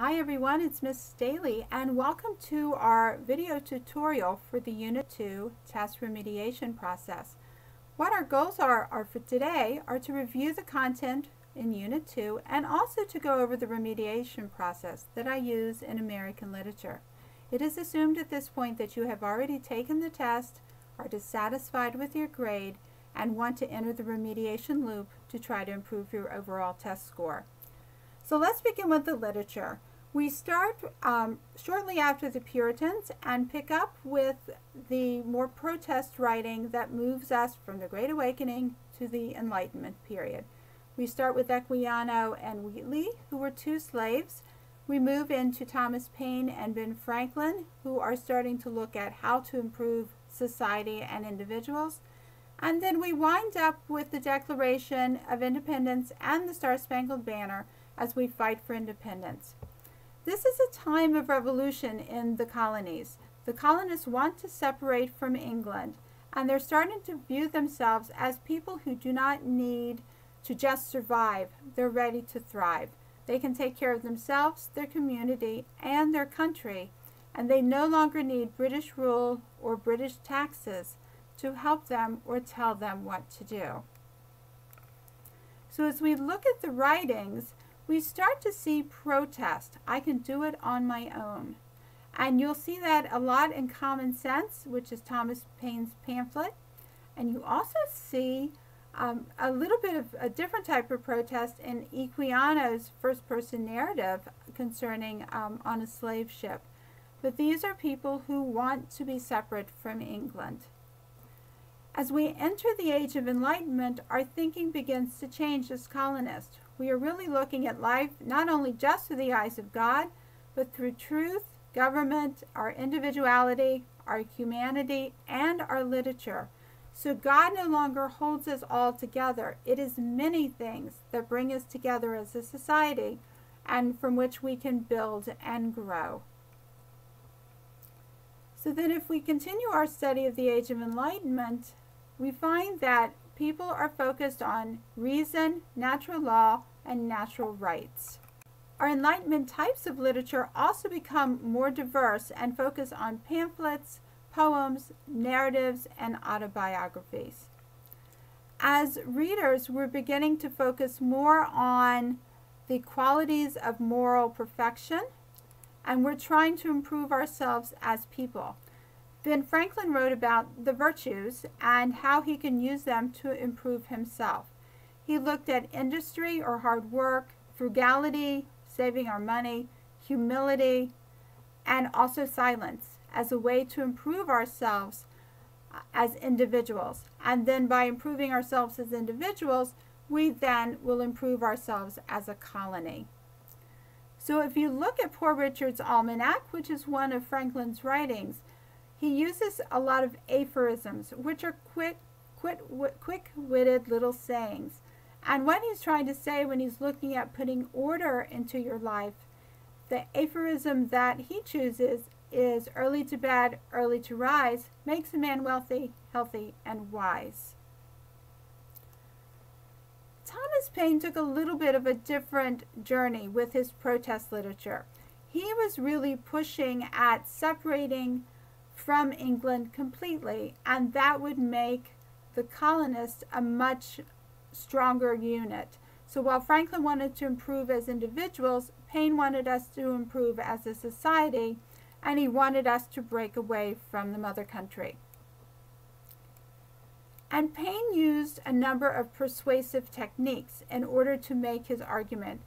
Hi everyone, it's Miss Staley and welcome to our video tutorial for the Unit 2 test remediation process. What our goals are for today are to review the content in Unit 2 and also to go over the remediation process that I use in American literature. It is assumed at this point that you have already taken the test, are dissatisfied with your grade, and want to enter the remediation loop to try to improve your overall test score. So let's begin with the literature. We start shortly after the Puritans and pick up with the more protest writing that moves us from the Great Awakening to the Enlightenment period. We start with Equiano and Wheatley, who were two slaves. We move into Thomas Paine and Ben Franklin, who are starting to look at how to improve society and individuals. And then we wind up with the Declaration of Independence and the Star-Spangled Banner as we fight for independence. This is a time of revolution in the colonies. The colonists want to separate from England, and they're starting to view themselves as people who do not need to just survive. They're ready to thrive. They can take care of themselves, their community, and their country, and they no longer need British rule or British taxes to help them or tell them what to do. So as we look at the writings, we start to see protest. I can do it on my own. And you'll see that a lot in Common Sense, which is Thomas Paine's pamphlet. And you also see a little bit of a different type of protest in Equiano's first-person narrative concerning on a slave ship. But these are people who want to be separate from England. As we enter the Age of Enlightenment, our thinking begins to change as colonists. We are really looking at life not only just through the eyes of God, but through truth, government, our individuality, our humanity, and our literature. So God no longer holds us all together. It is many things that bring us together as a society and from which we can build and grow. So then if we continue our study of the Age of Enlightenment, we find that people are focused on reason, natural law, and natural rights. Our Enlightenment types of literature also become more diverse and focus on pamphlets, poems, narratives, and autobiographies. As readers, we're beginning to focus more on the qualities of moral perfection, and we're trying to improve ourselves as people. Ben Franklin wrote about the virtues and how he can use them to improve himself. He looked at industry or hard work, frugality, saving our money, humility, and also silence as a way to improve ourselves as individuals. And then by improving ourselves as individuals, we then will improve ourselves as a colony. So if you look at Poor Richard's Almanac, which is one of Franklin's writings, he uses a lot of aphorisms, which are quick-witted little sayings. And what he's trying to say when he's looking at putting order into your life, the aphorism that he chooses is early to bed, early to rise, makes a man wealthy, healthy, and wise. Thomas Paine took a little bit of a different journey with his protest literature. He was really pushing at separating from England completely, and that would make the colonists a much stronger unit. So while Franklin wanted to improve as individuals, Paine wanted us to improve as a society, and he wanted us to break away from the mother country. And Paine used a number of persuasive techniques in order to make his argument.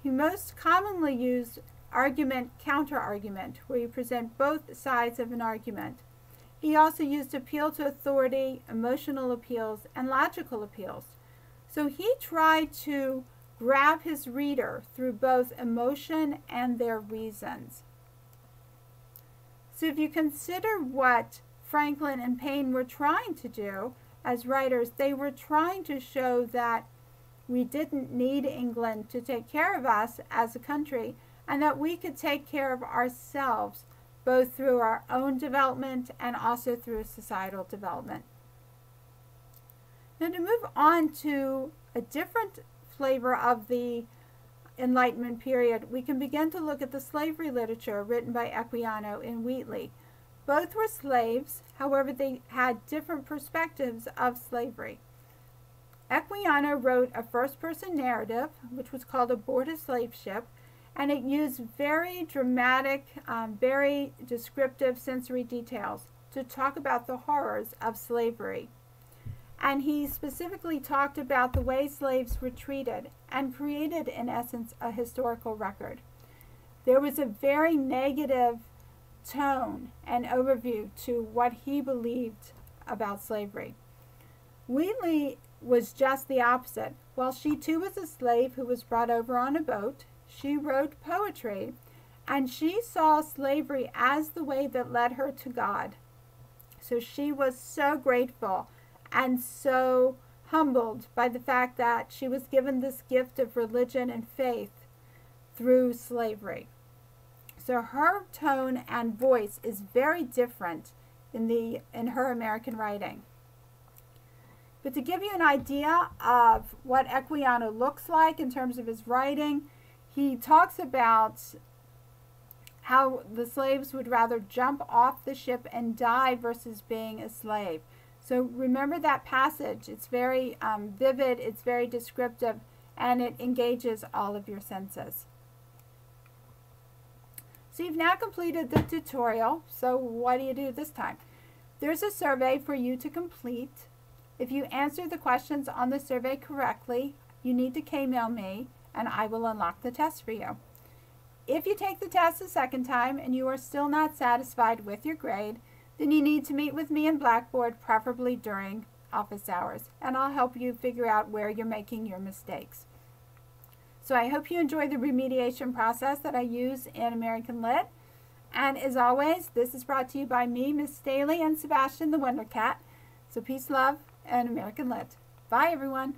He most commonly used argument, counter-argument, where you present both sides of an argument. He also used appeal to authority, emotional appeals, and logical appeals. So he tried to grab his reader through both emotion and their reasons. So if you consider what Franklin and Paine were trying to do as writers, they were trying to show that we didn't need England to take care of us as a country, and that we could take care of ourselves, both through our own development and also through societal development. Now to move on to a different flavor of the Enlightenment period, we can begin to look at the slavery literature written by Equiano and Wheatley. Both were slaves, however, they had different perspectives of slavery. Equiano wrote a first-person narrative, which was called Aboard a Slave Ship, and it used very dramatic, very descriptive sensory details to talk about the horrors of slavery. And he specifically talked about the way slaves were treated and created, in essence, a historical record. There was a very negative tone and overview to what he believed about slavery. Wheatley was just the opposite. While she too was a slave who was brought over on a boat, she wrote poetry, and she saw slavery as the way that led her to God. So she was so grateful and so humbled by the fact that she was given this gift of religion and faith through slavery. So her tone and voice is very different in her American writing. But to give you an idea of what Equiano looks like in terms of his writing, he talks about how the slaves would rather jump off the ship and die versus being a slave. So remember that passage. It's very vivid, it's very descriptive, and it engages all of your senses. So you've now completed the tutorial. So what do you do this time? There's a survey for you to complete. If you answer the questions on the survey correctly, you need to K-mail me, and I will unlock the test for you. If you take the test a second time and you are still not satisfied with your grade, then you need to meet with me in Blackboard, preferably during office hours, and I'll help you figure out where you're making your mistakes. So I hope you enjoy the remediation process that I use in American Lit. And as always, this is brought to you by me, Miss Staley, and Sebastian the Wonder Cat. So peace, love, and American Lit. Bye, everyone.